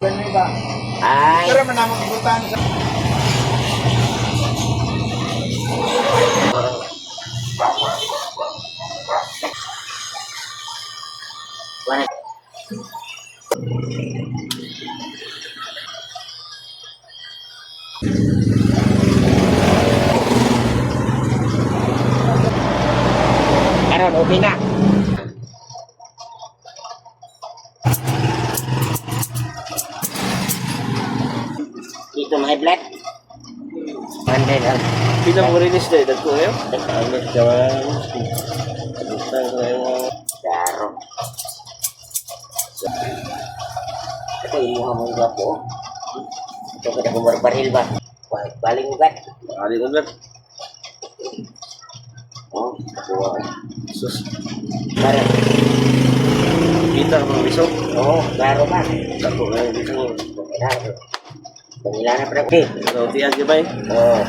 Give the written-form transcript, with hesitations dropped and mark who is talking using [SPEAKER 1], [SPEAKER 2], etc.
[SPEAKER 1] Ganun ba?
[SPEAKER 2] Ay,
[SPEAKER 1] Pero man namang ibutan sa...
[SPEAKER 2] wala. Karon, okay na. Dito may blood. Mande lang.
[SPEAKER 3] Pila mo rinis dahil, dagko ngayon?
[SPEAKER 2] Nagkaulit.
[SPEAKER 3] Gawan. Basta ngayon.
[SPEAKER 2] Daro. Ito yung mukha mong gwapo. Ito kada bumarbaril ba? Baling ugat.
[SPEAKER 3] Ali ulit.
[SPEAKER 2] Oh, kuha.
[SPEAKER 3] Sus.
[SPEAKER 2] Daro.
[SPEAKER 3] Kita mga biso.
[SPEAKER 2] Oo, daro ba?
[SPEAKER 3] Dagko ngayon dito.
[SPEAKER 2] Daro. Pangilana pa rin.
[SPEAKER 3] Ikaw tiyan ka ba eh?
[SPEAKER 2] Oo.